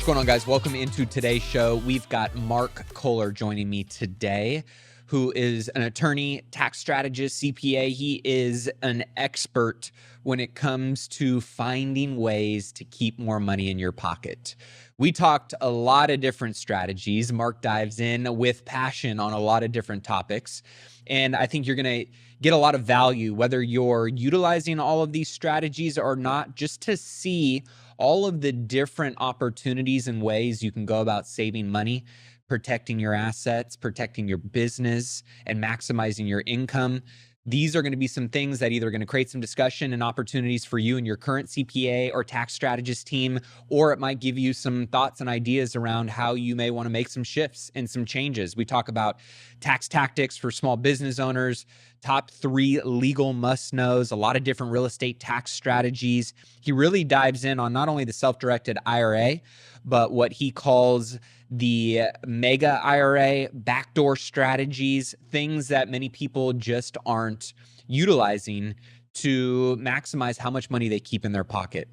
What's going on, guys? Welcome into today's show. We've got Mark Kohler joining me today, who is an attorney, tax strategist, CPA. He is an expert when it comes to finding ways to keep more money in your pocket. We talked a lot of different strategies. Mark dives in with passion on a lot of different topics. And I think you're going to get a lot of value, whether you're utilizing all of these strategies or not, just to see all of the different opportunities and ways you can go about saving money, protecting your assets, protecting your business, and maximizing your income. These are going to be some things that either are going to create some discussion and opportunities for you and your current CPA or tax strategist team, or it might give you some thoughts and ideas around how you may want to make some shifts and some changes. We talk about tax tactics for small business owners, top 3 legal must-knows, a lot of different real estate tax strategies. He really dives in on not only the self-directed IRA, but what he calls the mega IRA, backdoor strategies, things that many people just aren't utilizing to maximize how much money they keep in their pocket.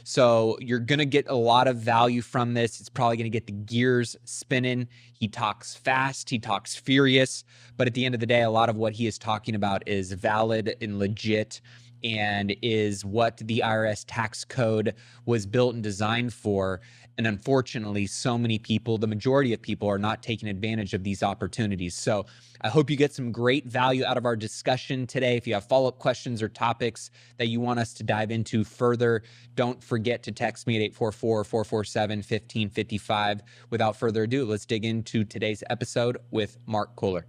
So you're going to get a lot of value from this. It's probably going to get the gears spinning. He talks fast, he talks furious, but at the end of the day, a lot of what he is talking about is valid and legit and is what the IRS tax code was built and designed for. And unfortunately, so many people, the majority of people, are not taking advantage of these opportunities. So I hope you get some great value out of our discussion today. If you have follow-up questions or topics that you want us to dive into further, don't forget to text me at 844-447-1555. Without further ado, let's dig into today's episode with Mark Kohler.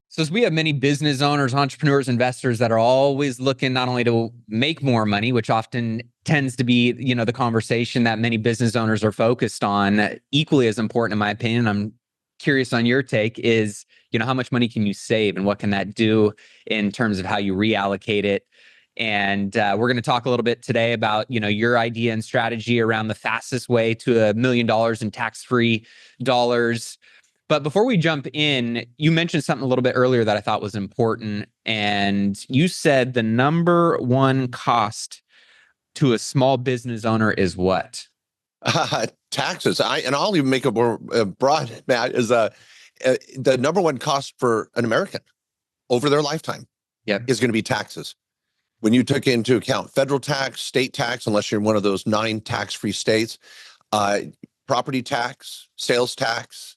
So as we have many business owners, entrepreneurs, investors that are always looking not only to make more money, which often tends to be, the conversation that many business owners are focused on, equally as important, in my opinion. I'm curious on your take is, how much money can you save and what can that do in terms of how you reallocate it? And we're going to talk a little bit today about, your idea and strategy around the fastest way to $1 million in tax-free dollars. But before we jump in, you mentioned something a little bit earlier that I thought was important. And you said the number one cost to a small business owner is what? Taxes. I'll even make it more broad, Matt, is the number one cost for an American over their lifetime is going to be taxes. When you took into account federal tax, state tax, unless you're in one of those 9 tax-free states, property tax, sales tax,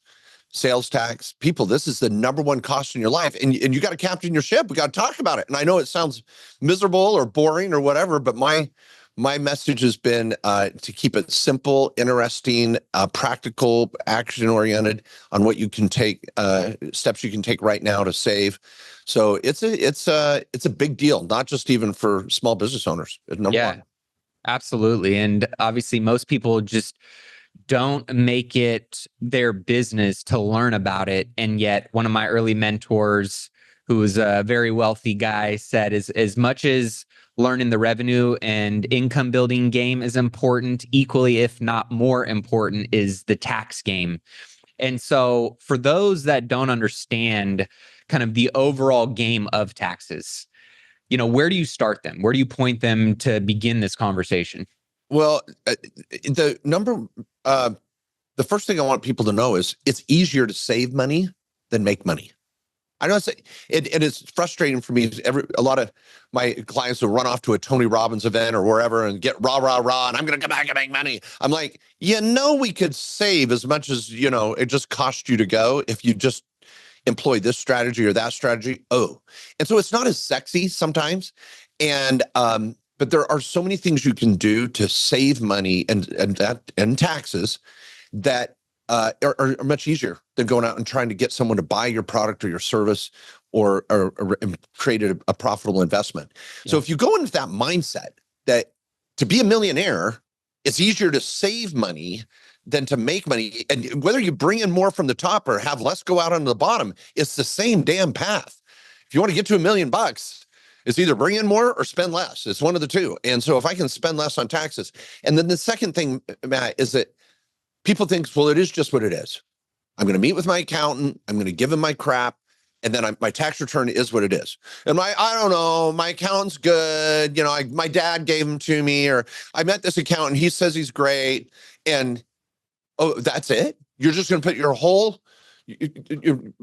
people, this is the number one cost in your life. And you got to captain your ship. We got to talk about it. And I know it sounds miserable or boring or whatever, but my message has been to keep it simple, interesting, practical, action-oriented on what you can take, steps you can take right now to save. So it's a big deal, not just even for small business owners. Number one. Absolutely. And obviously most people just don't make it their business to learn about it. And yet one of my early mentors, who was a very wealthy guy, said as much as learning the revenue and income building game is important, equally, if not more important, is the tax game. And so for those that don't understand kind of the overall game of taxes, where do you start them? Where do you point them to begin this conversation? Well, the first thing I want people to know is it's easier to save money than make money. I know it is frustrating for me. A lot of my clients will run off to a Tony Robbins event or wherever and get rah, and I'm going to come back and make money. I'm like, we could save as much as, it just cost you to go if you just employ this strategy or that strategy. And so it's not as sexy sometimes. And, but there are so many things you can do to save money and taxes that are much easier than going out and trying to get someone to buy your product or your service or create a profitable investment. Yeah. So if you go into that mindset that to be a millionaire, it's easier to save money than to make money. And whether you bring in more from the top or have less go out on the bottom, it's the same damn path. If you want to get to $1 million, it's either bring in more or spend less. It's one of the two. And so if I can spend less on taxes. And then the second thing, Matt, is that people think, well, it is just what it is. I'm going to meet with my accountant. I'm going to give him my crap. And then my tax return is what it is. And I don't know, my accountant's good. My dad gave him to me, or I met this accountant. He says he's great. And Oh, that's it? You're just going to put your whole, you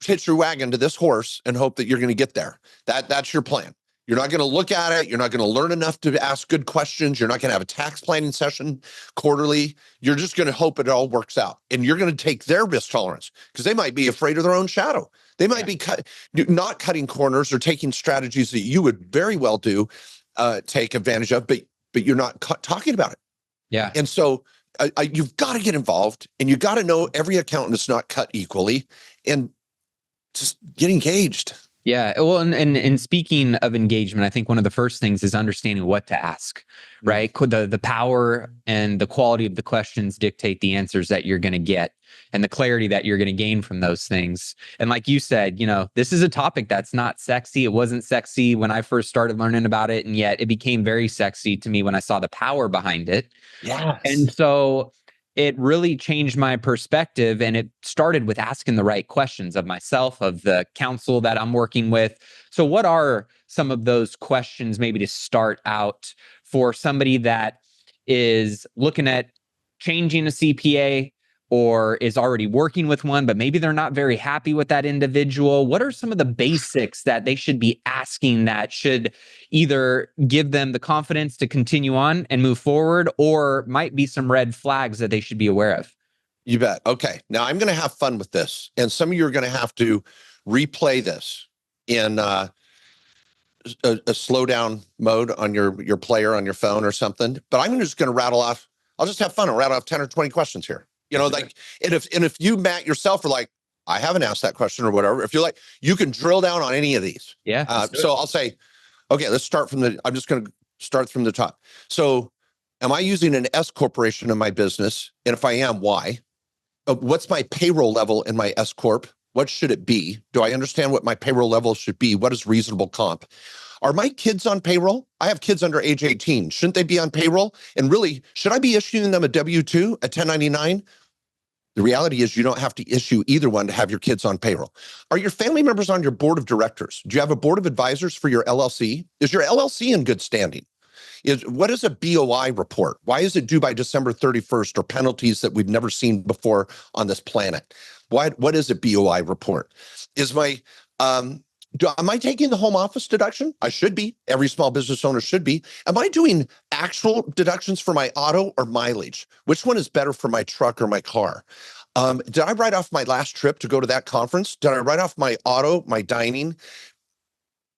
hitch your wagon to this horse and hope that you're going to get there. That's your plan. You're not going to look at it. You're not going to learn enough to ask good questions. You're not going to have a tax planning session quarterly. You're just going to hope it all works out. And you're going to take their risk tolerance because they might be afraid of their own shadow. They might be not cutting corners or taking strategies that you would very well do, take advantage of, but you're not talking about it. Yeah. And so you've got to get involved, and you got to know every accountant is not cut equally, and just get engaged. Yeah. Well, and speaking of engagement, I think one of the first things is understanding what to ask, right? The power and the quality of the questions dictate the answers that you're going to get and the clarity that you're going to gain from those things. And like you said, this is a topic that's not sexy. It wasn't sexy when I first started learning about it. And yet it became very sexy to me when I saw the power behind it. Yes. And so it really changed my perspective, and it started with asking the right questions of myself, of the counsel that I'm working with. So what are some of those questions maybe to start out for somebody that is looking at changing a CPA or is already working with one, but maybe they're not very happy with that individual? What are some of the basics that they should be asking that should either give them the confidence to continue on and move forward, or might be some red flags that they should be aware of? You bet. Okay. Now I'm going to have fun with this, and some of you are going to have to replay this in a slow down mode on your player on your phone or something. But I'm just going to rattle off. I'll just have fun and rattle off 10 or 20 questions here. And if you, Matt, yourself are like, I haven't asked that question or whatever, if you're like, you can drill down on any of these. Yeah. So I'll say, okay, let's start I'm just going to start from the top. So am I using an S corporation in my business? And if I am, why? What's my payroll level in my S Corp? What should it be? Do I understand what my payroll level should be? What is reasonable comp? Are my kids on payroll? I have kids under age 18. Shouldn't they be on payroll? And really, should I be issuing them a W-2, a 1099? The reality is you don't have to issue either one to have your kids on payroll. Are your family members on your board of directors? Do you have a board of advisors for your LLC? Is your LLC in good standing? What is a BOI report? Why is it due by December 31st, or penalties that we've never seen before on this planet? What is a BOI report? Am I taking the home office deduction? I should be. Every small business owner should be. Am I doing actual deductions for my auto or mileage? Which one is better for my truck or my car? Did I write off my last trip to go to that conference? Did I write off my auto, my dining?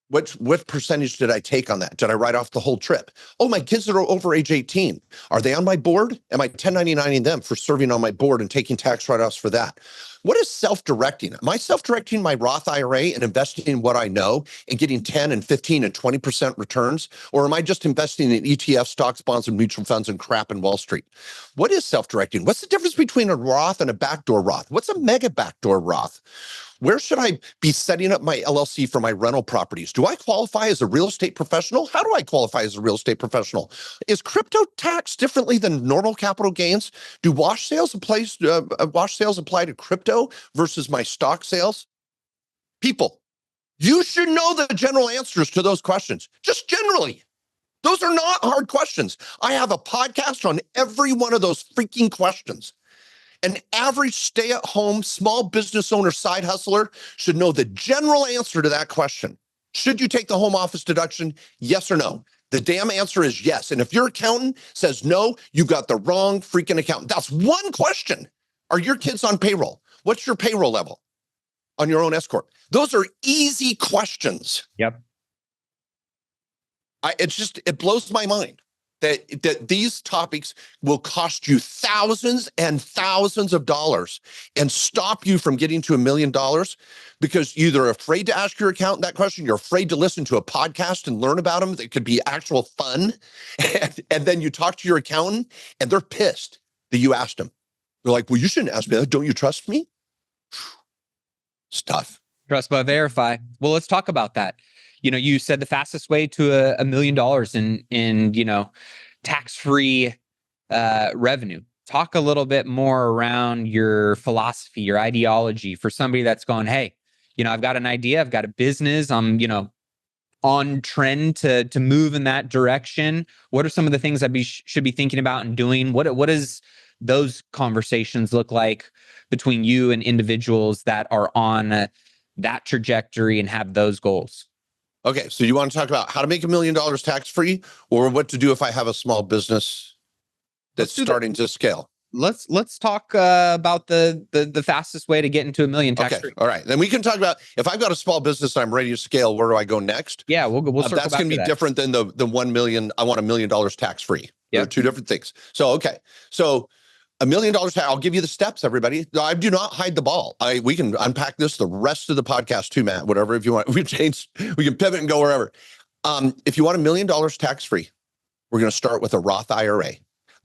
What percentage did I take on that? Did I write off the whole trip? Oh, my kids are over age 18. Are they on my board? Am I 1099ing them for serving on my board and taking tax write-offs for that? What is self-directing? Am I self-directing my Roth IRA and investing in what I know and getting 10 and 15 and 20% returns? Or am I just investing in ETFs, stocks, bonds, and mutual funds and crap in Wall Street? What is self-directing? What's the difference between a Roth and a backdoor Roth? What's a mega backdoor Roth? Where should I be setting up my LLC for my rental properties? Do I qualify as a real estate professional? How do I qualify as a real estate professional? Is crypto taxed differently than normal capital gains? Do wash sales apply to crypto versus my stock sales? People, you should know the general answers to those questions, just generally. Those are not hard questions. I have a podcast on every one of those freaking questions. An average stay-at-home small business owner side hustler should know the general answer to that question. Should you take the home office deduction? Yes or no? The damn answer is yes. And if your accountant says no, you got the wrong freaking accountant. That's one question. Are your kids on payroll? What's your payroll level on your own S Corp? Those are easy questions. Yep. It blows my mind that these topics will cost you thousands and thousands of dollars and stop you from getting to $1 million because you're either afraid to ask your accountant that question, you're afraid to listen to a podcast and learn about them that could be actual fun, and then you talk to your accountant and they're pissed that you asked them. They're like, well, you shouldn't ask me that. Don't you trust me? Stuff. Trust but verify. Well, let's talk about that. You said the fastest way to $1 million in tax-free revenue. Talk a little bit more around your philosophy, your ideology for somebody that's going, hey, I've got an idea, I've got a business, I'm, on trend to move in that direction. What are some of the things I should be thinking about and doing? What is those conversations look like between you and individuals that are on that trajectory and have those goals? Okay, so you want to talk about how to make $1 million tax-free, or what to do if I have a small business that's starting to scale? Let's talk about the fastest way to get into $1 million tax-free. Okay, all right. Then we can talk about, if I've got a small business and I'm ready to scale, where do I go next? Yeah, we'll circle That's back going to be that. different than the 1 million. I want $1 million tax-free. They're two different things. So, okay. So $1 million, I'll give you the steps, everybody. I do not hide the ball. We can unpack this the rest of the podcast too, Matt, whatever, if you want. We can pivot and go wherever. If you want $1 million tax-free, we're going to start with a Roth IRA,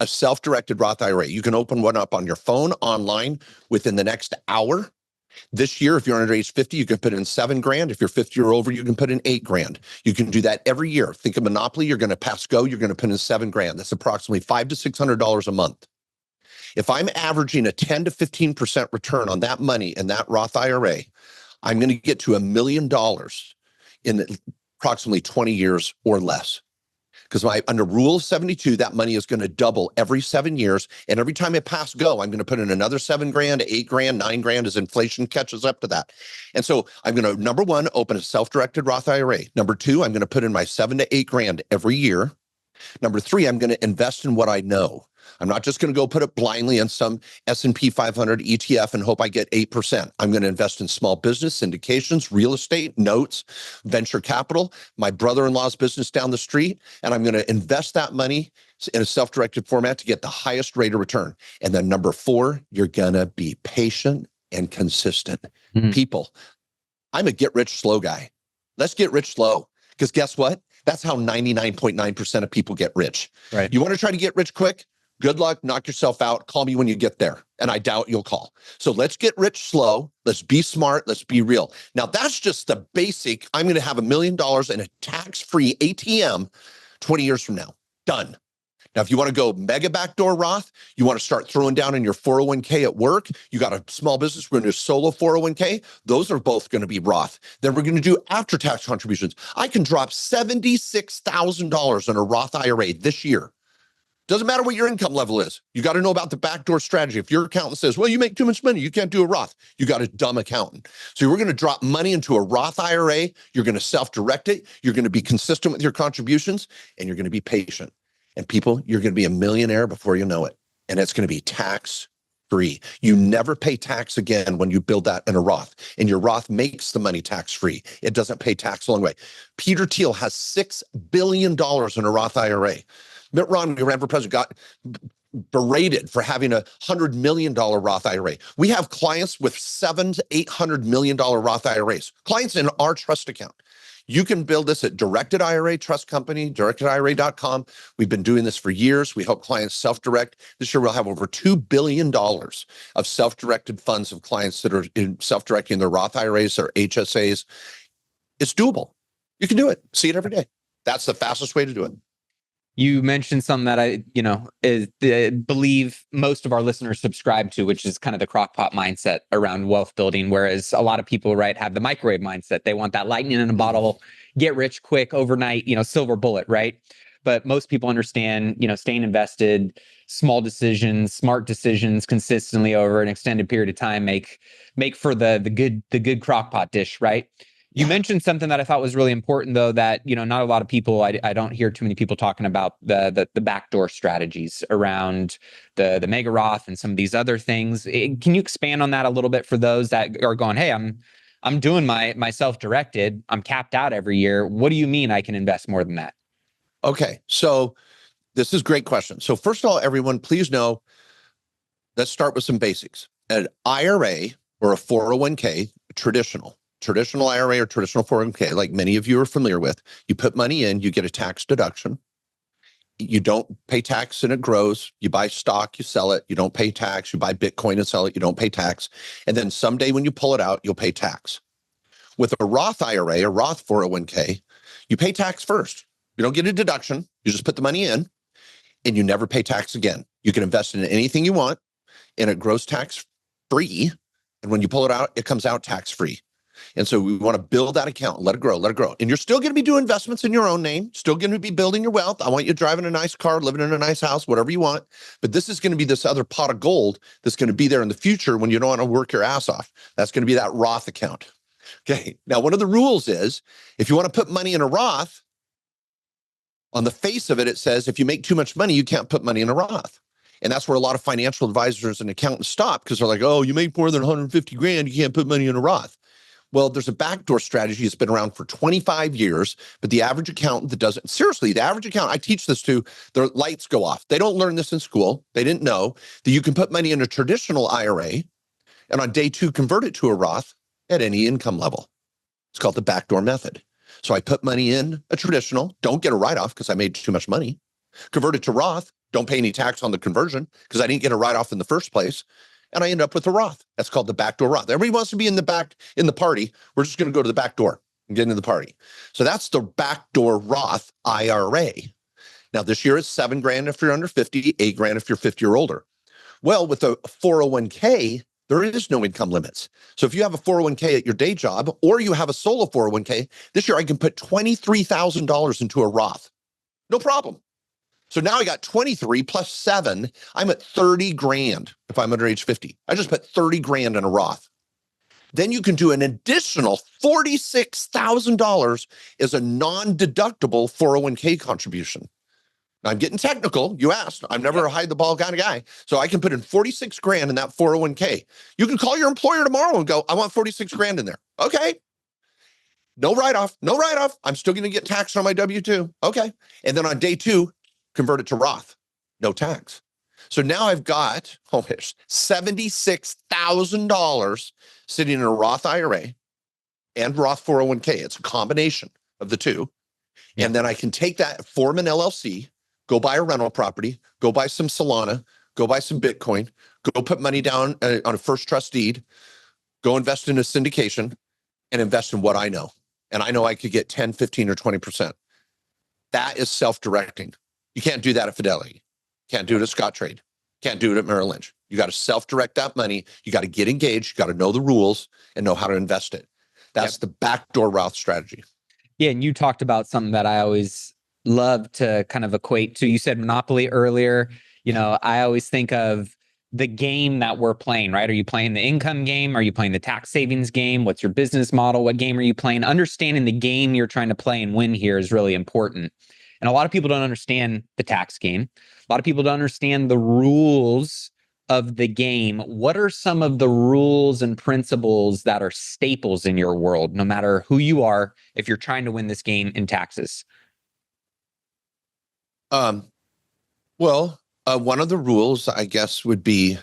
a self-directed Roth IRA. You can open one up on your phone, online, within the next hour. This year, if you're under age 50, you can put in $7,000. If you're 50 or over, you can put in $8,000. You can do that every year. Think of Monopoly. You're going to pass go. You're going to put in $7,000. That's approximately $500 to $600 a month. If I'm averaging a 10 to 15% return on that money in that Roth IRA, I'm going to get to $1 million in approximately 20 years or less. Because under Rule 72, that money is going to double every 7 years. And every time it pass go, I'm going to put in another $7,000, $8,000, $9,000 as inflation catches up to that. And so I'm going to, number one, open a self-directed Roth IRA. Number two, I'm going to put in my $7,000 to $8,000 every year. Number three, I'm going to invest in what I know. I'm not just going to go put it blindly in some S&P 500 ETF and hope I get 8%. I'm going to invest in small business, syndications, real estate, notes, venture capital, my brother-in-law's business down the street, and I'm going to invest that money in a self-directed format to get the highest rate of return. And then number four, you're going to be patient and consistent. People, I'm a get-rich-slow guy. Let's get rich slow, because guess what? That's how 99.9% of people get rich. Right. You want to try to get rich quick? Good luck, knock yourself out. Call me when you get there. And I doubt you'll call. So let's get rich slow. Let's be smart. Let's be real. Now, that's just the basic. I'm going to have $1 million in a tax-free ATM 20 years from now. Done. Now, if you want to go mega backdoor Roth, you want to start throwing down in your 401k at work, you got a small business, we're going to do solo 401k, those are both going to be Roth. Then we're going to do after-tax contributions. I can drop $76,000 in a Roth IRA this year. Doesn't matter what your income level is. You got to know about the backdoor strategy. If your accountant says, well, you make too much money, you can't do a Roth, you got a dumb accountant. So we're going to drop money into a Roth IRA. You're going to self-direct it. You're going to be consistent with your contributions, and you're going to be patient. And people, you're going to be a millionaire before you know it. And it's going to be tax-free. You never pay tax again when you build that in a Roth. And your Roth makes the money tax-free. It doesn't pay tax along the way. Peter Thiel has $6 billion in a Roth IRA. Mitt Romney, who ran for president, got berated for having a $100 million Roth IRA. We have clients with $700 to $800 million Roth IRAs. Clients in our trust account. You can build this at Directed IRA Trust Company, directedira.com. We've been doing this for years. We help clients self-direct. This year, we'll have over $2 billion of self-directed funds of clients that are self-directing their Roth IRAs or HSAs. It's doable. You can do it. See it every day. That's the fastest way to do it. You mentioned something that I believe most of our listeners subscribe to, which is kind of the crockpot mindset around wealth building. Whereas a lot of people, right, have the microwave mindset. They want that lightning in a bottle, get rich quick overnight, silver bullet, right? But most people understand, staying invested, small decisions, smart decisions consistently over an extended period of time make for the good crockpot dish, right? You mentioned something that I thought was really important, though, that, not a lot of people, I don't hear too many people talking about the backdoor strategies around the mega Roth and some of these other things. Can you expand on that a little bit for those that are going, hey, I'm doing my self-directed, I'm capped out every year. What do you mean I can invest more than that? Okay, so this is a great question. So first of all, everyone, please know, let's start with some basics. An IRA or a 401k, traditional IRA or traditional 401k, like many of you are familiar with, you put money in, you get a tax deduction. You don't pay tax and it grows. You buy stock, you sell it, you don't pay tax. You buy Bitcoin and sell it, you don't pay tax. And then someday when you pull it out, you'll pay tax. With a Roth IRA, a Roth 401k, you pay tax first. You don't get a deduction. You just put the money in and you never pay tax again. You can invest in anything you want and it grows tax free. And when you pull it out, it comes out tax free. And so we want to build that account, let it grow, let it grow. And you're still going to be doing investments in your own name, still going to be building your wealth. I want you driving a nice car, living in a nice house, whatever you want. But this is going to be this other pot of gold that's going to be there in the future when you don't want to work your ass off. That's going to be that Roth account. Okay. Now, one of the rules is if you want to put money in a Roth, on the face of it, it says if you make too much money, you can't put money in a Roth. And that's where a lot of financial advisors and accountants stop because they're like, oh, you make more than 150 grand, you can't put money in a Roth. Well, there's a backdoor strategy that's been around for 25 years, but the average accountant that doesn't, seriously, the average accountant, I teach this to, their lights go off. They don't learn this in school. They didn't know that you can put money in a traditional IRA and on day two, convert it to a Roth at any income level. It's called the backdoor method. So I put money in a traditional, don't get a write-off because I made too much money. Convert it to Roth, don't pay any tax on the conversion because I didn't get a write-off in the first place. And I end up with a Roth. That's called the backdoor Roth. Everybody wants to be in the party. We're just going to go to the back door and get into the party. So that's the backdoor Roth IRA. Now this year it's $7,000 if you're under 50, $8,000 if you're 50 or older. Well, with a 401k, there is no income limits. So if you have a 401k at your day job or you have a solo 401k, this year I can put $23,000 into a Roth. No problem. So now I got 23 plus 7. I'm at 30 grand if I'm under age 50. I just put 30 grand in a Roth. Then you can do an additional $46,000 as a non-deductible 401k contribution. Now, I'm getting technical. You asked. I'm never a hide the ball kind of guy. So I can put in 46 grand in that 401k. You can call your employer tomorrow and go, I want 46 grand in there. Okay. No write-off. No write-off. I'm still going to get taxed on my W-2. Okay. And then on day two, convert it to Roth. No tax. So now I've got $76,000 sitting in a Roth IRA and Roth 401k. It's a combination of the two. Yeah. And then I can take that, form an LLC, go buy a rental property, go buy some Solana, go buy some Bitcoin, go put money down on a first trust deed, go invest in a syndication and invest in what I know. And I know I could get 10, 15, or 20%. That is self-directing. You can't do that at Fidelity. Can't do it at Scottrade. Can't do it at Merrill Lynch. You got to self-direct that money. You got to get engaged. You got to know the rules and know how to invest it. That's the backdoor Roth strategy. Yeah, and you talked about something that I always love to kind of equate to. You said Monopoly earlier. You know, I always think of the game that we're playing, right? Are you playing the income game? Are you playing the tax savings game? What's your business model? What game are you playing? Understanding the game you're trying to play and win here is really important. And a lot of people don't understand the tax game. A lot of people don't understand the rules of the game. What are some of the rules and principles that are staples in your world, no matter who you are, if you're trying to win this game in taxes? One of the rules, I guess, would be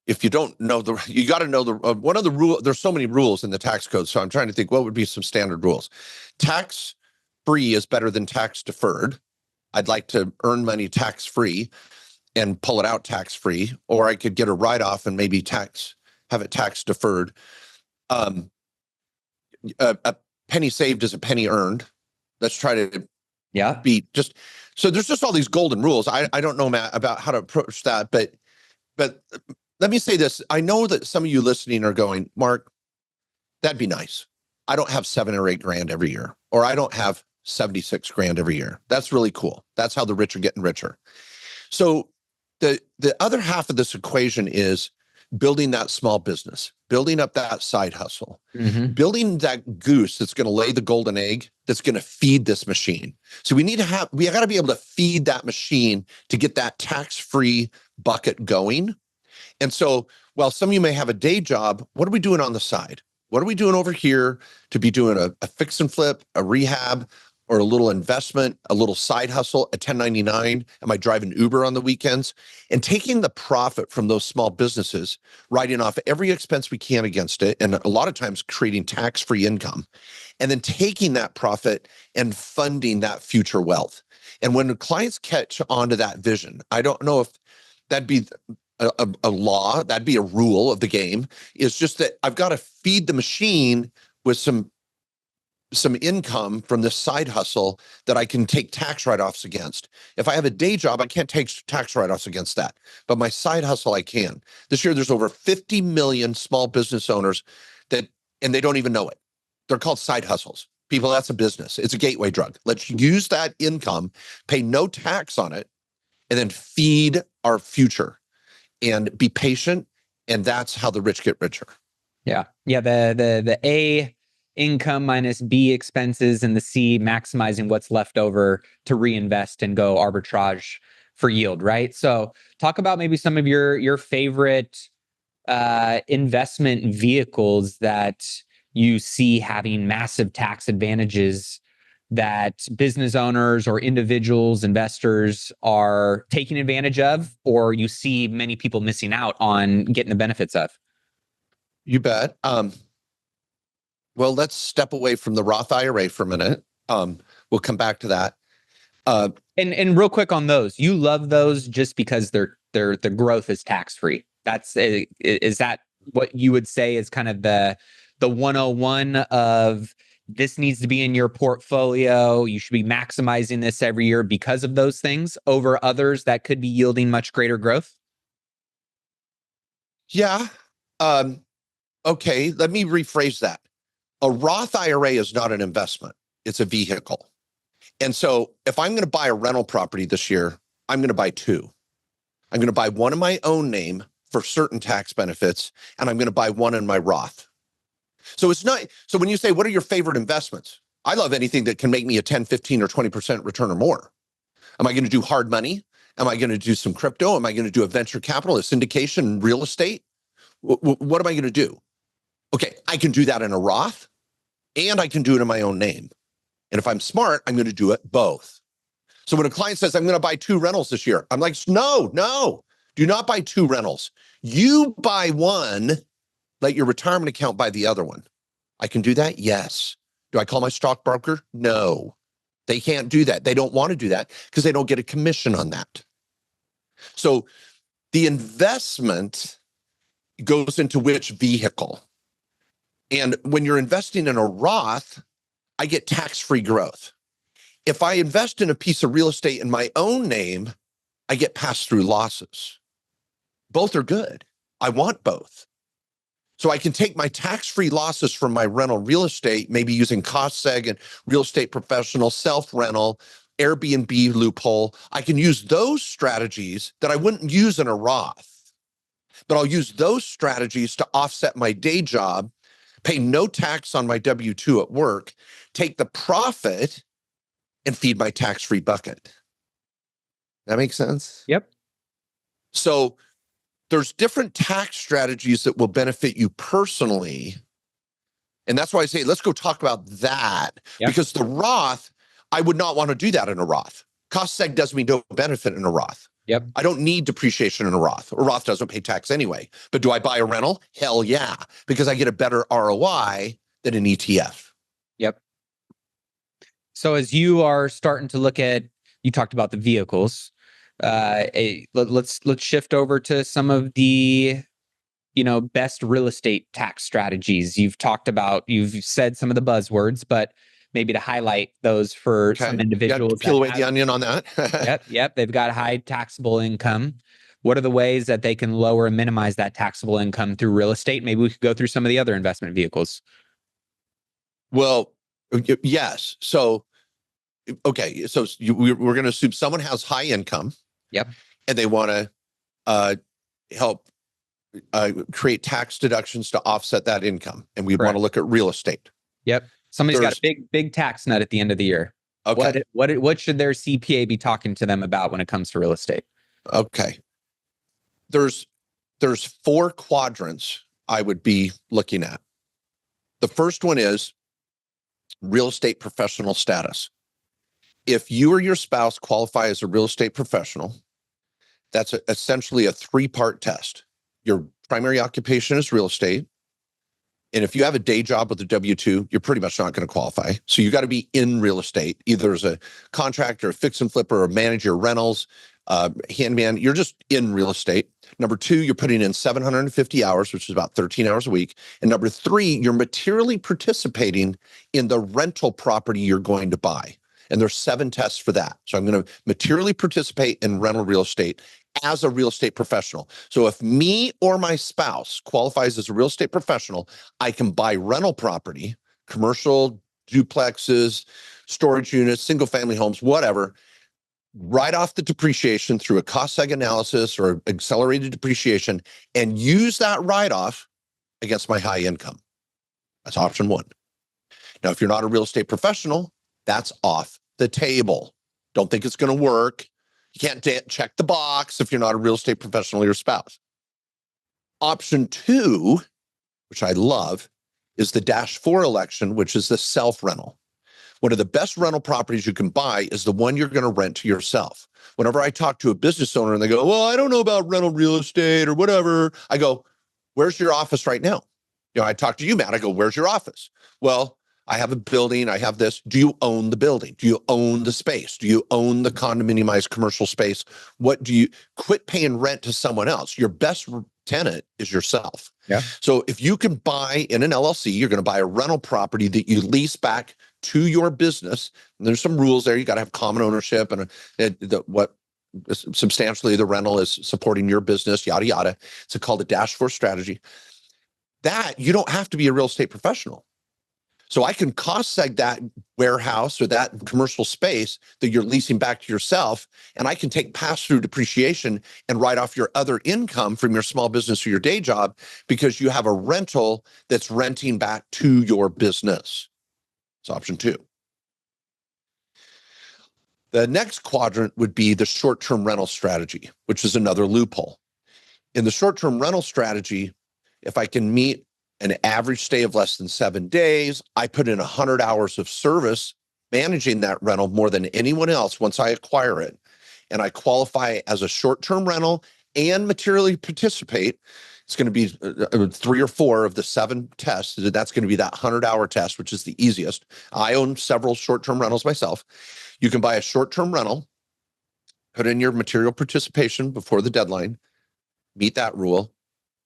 if you don't know you got to know one of the rules. There's so many rules in the tax code. So I'm trying to think what would be some standard rules. Tax free is better than tax deferred. I'd like to earn money tax free and pull it out tax free, or I could get a write off and maybe have it tax deferred. A penny saved is a penny earned. Let's try to be just so. There's just all these golden rules. I don't know, Matt, about how to approach that, but let me say this. I know that some of you listening are going, Mark, that'd be nice. I don't have 7 or 8 grand every year, or I don't have 76 grand every year. That's really cool. That's how the rich are getting richer. So the other half of this equation is building that small business, building up that side hustle, building that goose that's going to lay the golden egg, that's going to feed this machine. So we got to be able to feed that machine to get that tax-free bucket going. And so while some of you may have a day job, what are we doing on the side? What are we doing over here to be doing a fix and flip, a rehab, or a little investment, a little side hustle, a 1099? Am I driving Uber on the weekends? And taking the profit from those small businesses, writing off every expense we can against it, and a lot of times creating tax-free income, and then taking that profit and funding that future wealth. And when the clients catch onto that vision, I don't know if that'd be a law, that'd be a rule of the game, is just that I've got to feed the machine with some some income from this side hustle that I can take tax write-offs against. If I have a day job, I can't take tax write-offs against that, but my side hustle, I can. This year, there's over 50 million small business owners and they don't even know it. They're called side hustles. People, that's a business. It's a gateway drug. Let's use that income, pay no tax on it, and then feed our future and be patient. And that's how the rich get richer. Yeah. Yeah. The A, income minus B, expenses, and the C, maximizing what's left over to reinvest and go arbitrage for yield, right? So talk about maybe some of your favorite investment vehicles that you see having massive tax advantages that business owners or individuals, investors are taking advantage of, or you see many people missing out on getting the benefits of. You bet. Well, let's step away from the Roth IRA for a minute. We'll come back to that. And real quick on those, you love those just because the growth is tax free. Is that what you would say is kind of the 101 of this needs to be in your portfolio? You should be maximizing this every year because of those things over others that could be yielding much greater growth. Yeah. Okay. Let me rephrase that. A Roth IRA is not an investment. It's a vehicle. And so if I'm going to buy a rental property this year, I'm going to buy two. I'm going to buy one in my own name for certain tax benefits, and I'm going to buy one in my Roth. So it's not, so when you say, what are your favorite investments? I love anything that can make me a 10, 15, or 20% return or more. Am I going to do hard money? Am I going to do some crypto? Am I going to do a venture capital, a syndication, real estate? What am I going to do? Okay, I can do that in a Roth, and I can do it in my own name. And if I'm smart, I'm going to do it both. So when a client says, I'm going to buy two rentals this year, I'm like, no, do not buy two rentals. You buy one, let your retirement account buy the other one. I can do that? Yes. Do I call my stockbroker? No. They can't do that. They don't want to do that because they don't get a commission on that. So the investment goes into which vehicle. And when you're investing in a Roth, I get tax-free growth. If I invest in a piece of real estate in my own name, I get pass-through losses. Both are good. I want both. So I can take my tax-free losses from my rental real estate, maybe using cost seg and real estate professional, self-rental, Airbnb loophole. I can use those strategies that I wouldn't use in a Roth, but I'll use those strategies to offset my day job, pay no tax on my W-2 at work, take the profit, and feed my tax-free bucket. That makes sense? Yep. So there's different tax strategies that will benefit you personally. And that's why I say, let's go talk about that. Yep. Because the Roth, I would not want to do that in a Roth. Cost seg does me no benefit in a Roth. Yep. I don't need depreciation in a Roth. A Roth doesn't pay tax anyway. But do I buy a rental? Hell yeah, because I get a better ROI than an ETF. Yep. So as you are starting to look at, you talked about the vehicles. Let's shift over to some of the, best real estate tax strategies. You've said some of the buzzwords, but maybe to highlight those for some individuals. Peel away the onion on that. Yep. They've got high taxable income. What are the ways that they can lower and minimize that taxable income through real estate? Maybe we could go through some of the other investment vehicles. Well, yes. So, okay. So we're going to assume someone has high income. Yep. And they want to help create tax deductions to offset that income. And we want to look at real estate. Yep. Somebody's got a big tax nut at the end of the year. Okay. What should their CPA be talking to them about when it comes to real estate? Okay. There's 4 quadrants I would be looking at. The first one is real estate professional status. If you or your spouse qualify as a real estate professional, that's essentially a 3-part test. Your primary occupation is real estate. And if you have a day job with a W-2, you're pretty much not going to qualify. So you got to be in real estate, either as a contractor, a fix and flipper, or manage your rentals, handyman, you're just in real estate. Number two, you're putting in 750 hours, which is about 13 hours a week. And number three, you're materially participating in the rental property you're going to buy. And there's 7 tests for that. So I'm going to materially participate in rental real estate as a real estate professional. So if me or my spouse qualifies as a real estate professional, I can buy rental property, commercial duplexes, storage units, single family homes, whatever, write off the depreciation through a cost seg analysis or accelerated depreciation and use that write-off against my high income. That's option one. Now, if you're not a real estate professional, that's off the table. Don't think it's going to work. You can't check the box if you're not a real estate professional or your spouse. Option two, which I love, is the -4 election, which is the self-rental. One of the best rental properties you can buy is the one you're going to rent to yourself. Whenever I talk to a business owner and they go, well, I don't know about rental real estate or whatever, I go, where's your office right now? I talk to you, Matt. I go, where's your office? Well, I have a building. I have this. Do you own the building? Do you own the space? Do you own the condominiumized commercial space? What do you quit paying rent to someone else? Your best tenant is yourself. Yeah. So if you can buy in an LLC, you're going to buy a rental property that you lease back to your business. And there's some rules there. You got to have common ownership and what substantially the rental is supporting your business, yada, yada. It's called a -4 strategy. That you don't have to be a real estate professional. So I can cost seg that warehouse or that commercial space that you're leasing back to yourself, and I can take pass-through depreciation and write off your other income from your small business or your day job because you have a rental that's renting back to your business. It's option two. The next quadrant would be the short-term rental strategy, which is another loophole. In the short-term rental strategy, if I can meet an average stay of less than 7 days, I put in 100 hours of service managing that rental more than anyone else once I acquire it, and I qualify as a short-term rental and materially participate. It's going to be 3 or 4 of the 7 tests. That's going to be that 100-hour test, which is the easiest. I own several short-term rentals myself. You can buy a short-term rental, put in your material participation before the deadline, meet that rule.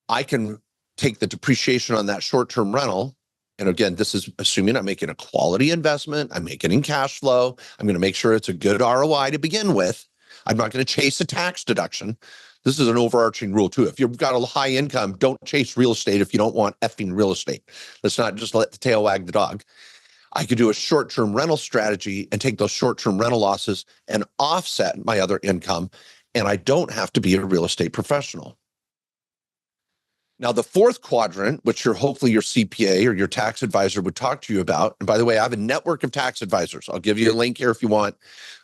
I can take the depreciation on that short-term rental. And again, this is assuming I'm making a quality investment. I'm making in cash flow. I'm going to make sure it's a good ROI to begin with. I'm not going to chase a tax deduction. This is an overarching rule too. If you've got a high income, don't chase real estate if you don't want effing real estate. Let's not just let the tail wag the dog. I could do a short-term rental strategy and take those short-term rental losses and offset my other income. And I don't have to be a real estate professional. Now, the fourth quadrant, which hopefully your CPA or your tax advisor would talk to you about, and by the way, I have a network of tax advisors. I'll give you a link here if you want,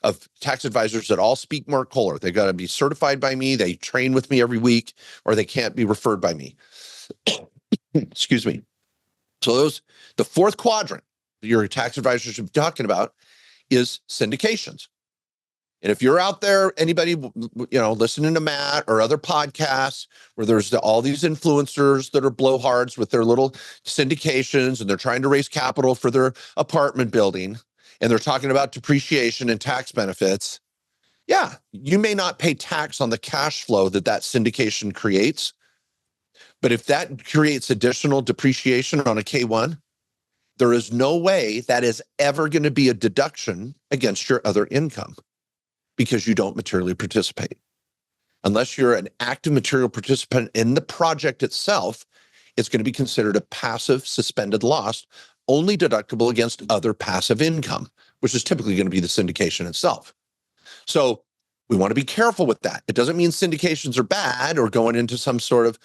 of tax advisors that all speak Mark Kohler. They got to be certified by me. They train with me every week, or they can't be referred by me. Excuse me. So the fourth quadrant that your tax advisor should be talking about is syndications. And if you're out there, anybody, listening to Matt or other podcasts where there's all these influencers that are blowhards with their little syndications and they're trying to raise capital for their apartment building and they're talking about depreciation and tax benefits, yeah, you may not pay tax on the cash flow that syndication creates. But if that creates additional depreciation on a K1, there is no way that is ever going to be a deduction against your other income, because you don't materially participate. Unless you're an active material participant in the project itself, it's going to be considered a passive suspended loss, only deductible against other passive income, which is typically going to be the syndication itself. So we want to be careful with that. It doesn't mean syndications are bad or going into some sort of,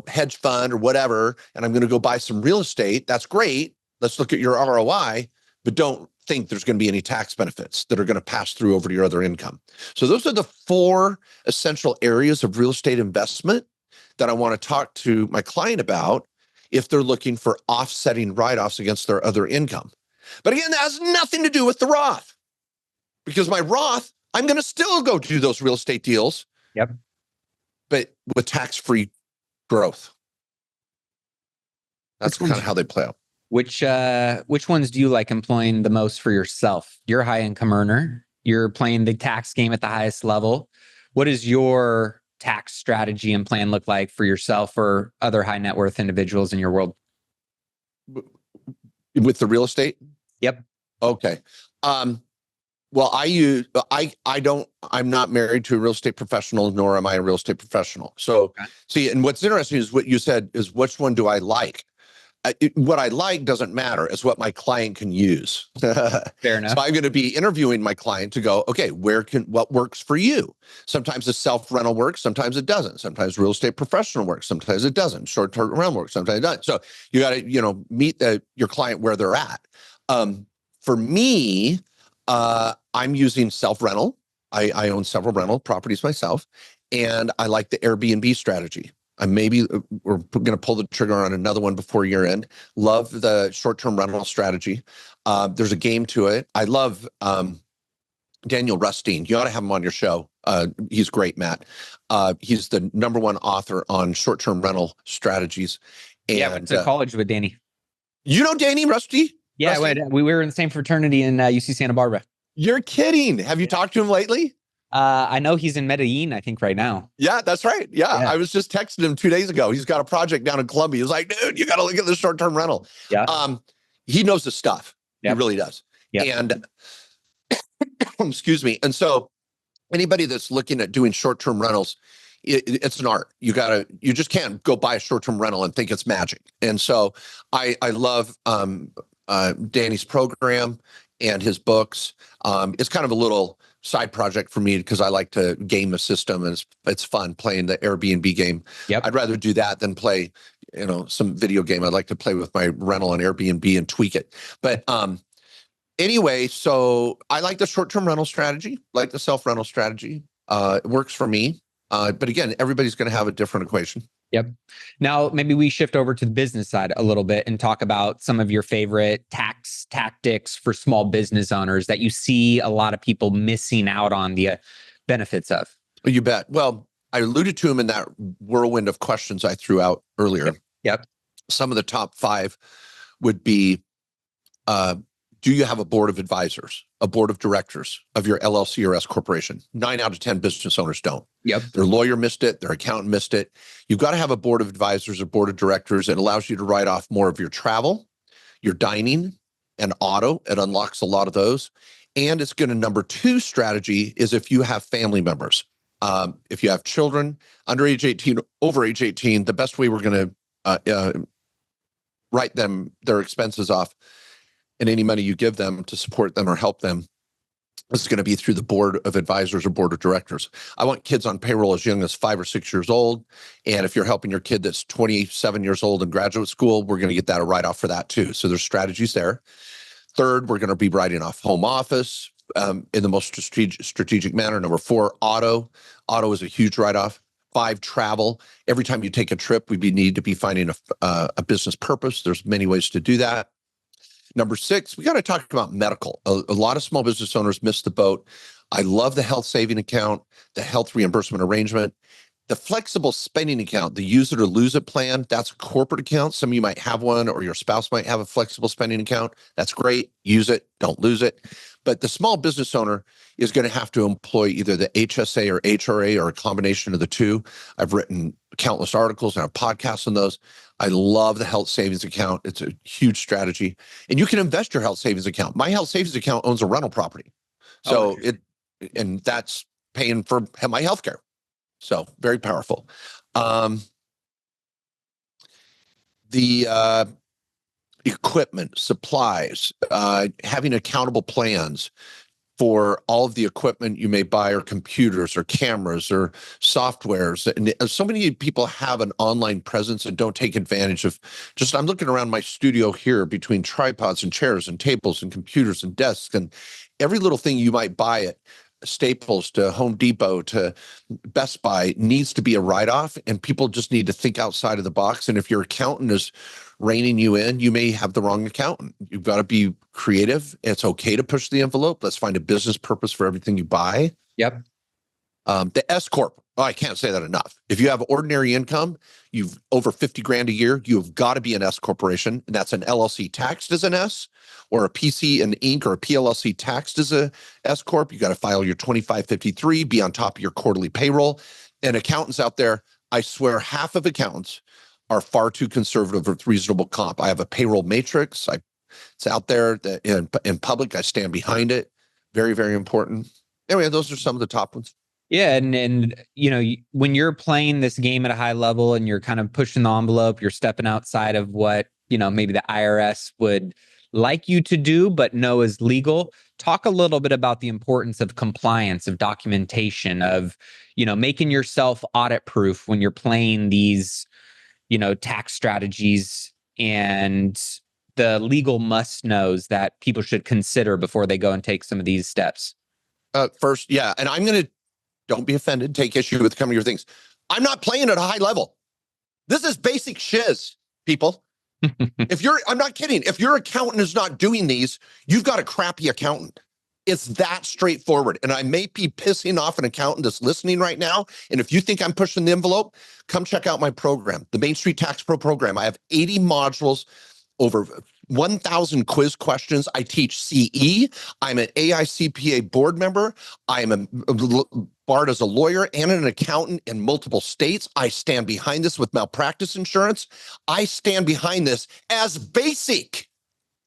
hedge fund or whatever, and I'm going to go buy some real estate. That's great. Let's look at your ROI, but don't think there's going to be any tax benefits that are going to pass through over to your other income. So those are the 4 essential areas of real estate investment that I want to talk to my client about if they're looking for offsetting write-offs against their other income. But again, that has nothing to do with the Roth, because my Roth, I'm going to still go do those real estate deals. Yep. But with tax-free growth. That's kind of how they play out. Which ones do you like employing the most for yourself? You're a high income earner. You're playing the tax game at the highest level. What does your tax strategy and plan look like for yourself or other high net worth individuals in your world? With the real estate? Yep. Okay. Well, I'm not married to a real estate professional, nor am I a real estate professional. So Okay. see, and what's interesting is what you said is which one do I like? What I like doesn't matter. It's what my client can use. Fair enough. So I'm going to be interviewing my client to go, okay, what works for you? Sometimes the self-rental works, sometimes it doesn't. Sometimes real estate professional works, sometimes it doesn't. Short-term rental works, sometimes it doesn't. So you got to, meet your client where they're at. For me, I'm using self-rental. I own several rental properties myself, and I like the Airbnb strategy. We're going to pull the trigger on another one before year end. Love the short-term rental strategy. There's a game to it. I love Daniel Rustine. You ought to have him on your show. He's great, Matt. He's the #1 author on short-term rental strategies. And, yeah, I went to college with Danny. You know Danny Rusty? Yeah, we were in the same fraternity in UC Santa Barbara. You're kidding. Have you talked to him lately? I know he's in Medellin, I think, right now. Yeah, that's right. Yeah. I was just texting him 2 days ago. He's got a project down in Columbia. He's like, dude, you got to look at the short-term rental. Yeah. He knows the stuff. Yep. He really does. Yep. And excuse me. And so anybody that's looking at doing short-term rentals, it's an art. You just can't go buy a short-term rental and think it's magic. And so I love Danny's program and his books. It's kind of a little side project for me because I like to game the system, and it's fun playing the Airbnb game. Yep. I'd rather do that than play, some video game. I'd like to play with my rental on Airbnb and tweak it. But anyway, so I like the short-term rental strategy, like the self-rental strategy. It works for me. But again, everybody's going to have a different equation. Yep. Now, maybe we shift over to the business side a little bit and talk about some of your favorite tax tactics for small business owners that you see a lot of people missing out on the benefits of. You bet. Well, I alluded to them in that whirlwind of questions I threw out earlier. Yep. Some of the top 5 would be, do you have a board of advisors, a board of directors of your LLC or S corporation? 9 out of 10 business owners don't. Yep. Their lawyer missed it. Their accountant missed it. You've got to have a board of advisors or board of directors. It allows you to write off more of your travel, your dining, and auto. It unlocks a lot of those. And it's going to number 2 strategy is if you have family members. If you have children under age 18, over age 18, the best way we're going to write their expenses off and any money you give them to support them or help them is going to be through the board of advisors or board of directors. I want kids on payroll as young as 5 or 6 years old. And if you're helping your kid that's 27 years old in graduate school, we're going to get that a write-off for that too. So there's strategies there. Third, we're going to be writing off home office in the most strategic manner. Number 4, auto. Auto is a huge write-off. 5, travel. Every time you take a trip, we need to be finding a business purpose. There's many ways to do that. Number 6, we got to talk about medical. A lot of small business owners miss the boat. I love the health saving account, the health reimbursement arrangement, the flexible spending account, the use it or lose it plan. That's a corporate account. Some of you might have one, or your spouse might have a flexible spending account. That's great. Use it, don't lose it. But the small business owner is going to have to employ either the HSA or HRA or a combination of the two. I've written countless articles and I have podcasts on those. I love the health savings account. It's a huge strategy. And you can invest your health savings account. My health savings account owns a rental property. So and that's paying for my healthcare. So very powerful. The equipment, supplies, having accountable plans for all of the equipment you may buy, or computers or cameras or softwares. And so many people have an online presence and don't take advantage of I'm looking around my studio here between tripods and chairs and tables and computers and desks, and every little thing you might buy at Staples to Home Depot to Best Buy needs to be a write-off, and people just need to think outside of the box. And if your accountant is reining you in, you may have the wrong accountant. You've got to be creative. It's okay to push the envelope. Let's find a business purpose for everything you buy. Yep. The S Corp. Oh, I can't say that enough. If you have ordinary income, you've over 50 grand a year, you've got to be an S corporation. And that's an LLC taxed as an S, or a PC and Inc. or a PLLC taxed as a S Corp. You got to file your 2553, be on top of your quarterly payroll. And accountants out there, I swear half of accountants are far too conservative with reasonable comp. I have a payroll matrix. It's out there that in public. I stand behind it. Very, very important. Anyway, those are some of the top ones. Yeah, and when you're playing this game at a high level and you're kind of pushing the envelope, you're stepping outside of what maybe the IRS would like you to do, but know is legal. Talk a little bit about the importance of compliance, of documentation, of making yourself audit proof when you're playing these tax strategies, and the legal must knows that people should consider before they go and take some of these steps. First, yeah, and don't be offended, take issue with some of your things. I'm not playing at a high level. This is basic shiz, people. I'm not kidding. If your accountant is not doing these, you've got a crappy accountant. It's that straightforward. And I may be pissing off an accountant that's listening right now. And if you think I'm pushing the envelope, come check out my program, the Main Street Tax Pro program. I have 80 modules, over 1,000 quiz questions. I teach CE. I'm an AICPA board member. I'm barred as a lawyer and an accountant in multiple states. I stand behind this with malpractice insurance. I stand behind this as basic.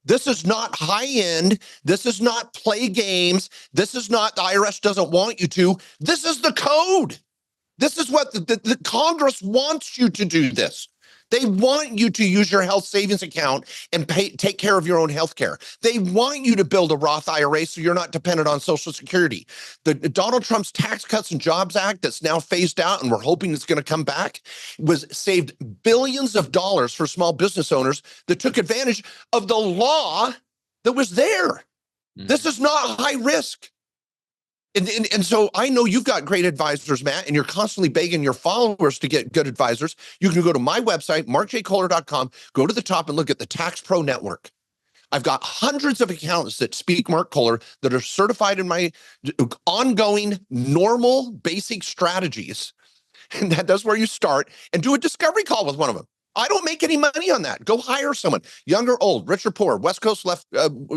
This is not high end. This is not play games. This is not the IRS doesn't want you to. This is the code. This is what the Congress wants you to do this. They want you to use your health savings account and take care of your own health care. They want you to build a Roth IRA so you're not dependent on Social Security. The Donald Trump's Tax Cuts and Jobs Act that's now phased out and we're hoping it's going to come back was saved billions of dollars for small business owners that took advantage of the law that was there. This is not high risk. And so I know you've got great advisors, Matt, and you're constantly begging your followers to get good advisors. You can go to my website, markjkohler.com, go to the top and look at the Tax Pro Network. I've got hundreds of accountants that speak Mark Kohler that are certified in my ongoing, normal, basic strategies. And that's where you start, and do a discovery call with one of them. I don't make any money on that. Go hire someone, young or old, rich or poor, West Coast,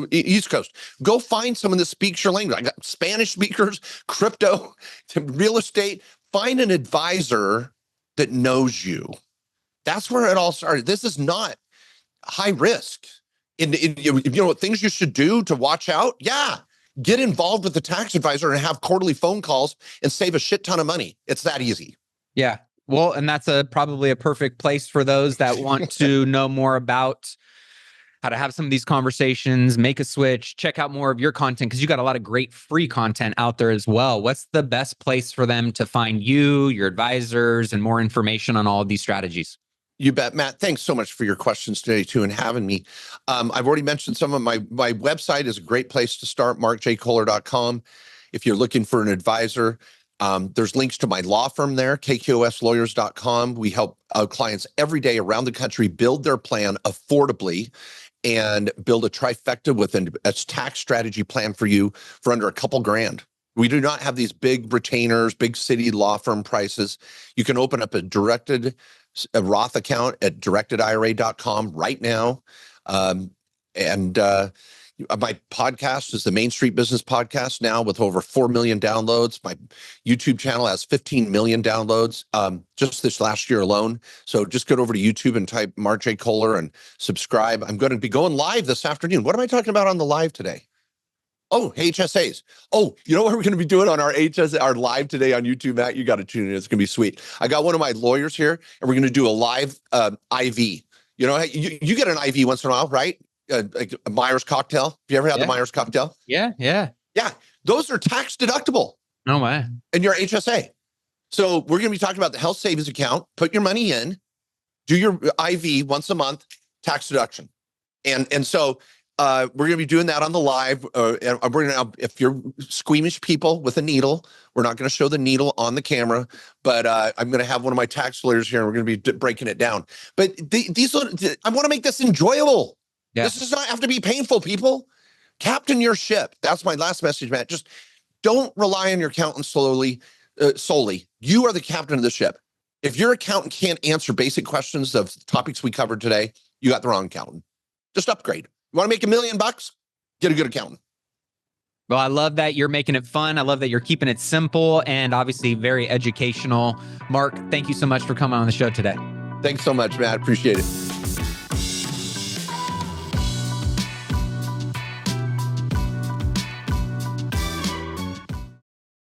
East Coast. Go find someone that speaks your language. I got Spanish speakers, crypto, real estate. Find an advisor that knows you. That's where it all started. This is not high risk. What things you should do to watch out? Yeah. Get involved with the tax advisor and have quarterly phone calls and save a shit ton of money. It's that easy. Yeah. Well, and that's probably a perfect place for those that want to know more about how to have some of these conversations, make a switch, check out more of your content, because you got a lot of great free content out there as well. What's the best place for them to find you, your advisors, and more information on all of these strategies? You bet, Matt. Thanks so much for your questions today, too, and having me. I've already mentioned some of my website is a great place to start, markjkohler.com. If you're looking for an advisor, there's links to my law firm there, kkoslawyers.com. We help clients every day around the country build their plan affordably and build a trifecta with a tax strategy plan for you for under a couple grand. We do not have these big retainers, big city law firm prices. You can open up a Roth account at directedira.com right now. My podcast is the Main Street Business Podcast now with over 4 million downloads. My YouTube channel has 15 million downloads just this last year alone. So just go over to YouTube and type Mark J. Kohler and subscribe. I'm going to be going live this afternoon. What am I talking about on the live today? Oh, HSAs. Oh, you know what we're going to be doing on our live today on YouTube, Matt? You got to tune in. It's going to be sweet. I got one of my lawyers here, and we're going to do a live IV. You know, you get an IV once in a while, right? Like a Myers cocktail. Have you ever had the Myers cocktail? Yeah. Those are tax deductible. Oh my. And your HSA. So we're going to be talking about the health savings account. Put your money in, do your IV once a month, tax deduction. And so we're going to be doing that on the live. And we're going to, if you're squeamish people with a needle, we're not going to show the needle on the camera, but I'm going to have one of my tax lawyers here and we're going to be breaking it down. But I want to make this enjoyable. Yeah. This does not have to be painful, people. Captain your ship. That's my last message, Matt. Just don't rely on your accountant solely. solely. You are the captain of the ship. If your accountant can't answer basic questions of topics we covered today, you got the wrong accountant. Just upgrade. You want to make $1 million? Get a good accountant. Well, I love that you're making it fun. I love that you're keeping it simple and obviously very educational. Mark, thank you so much for coming on the show today. Thanks so much, Matt. Appreciate it.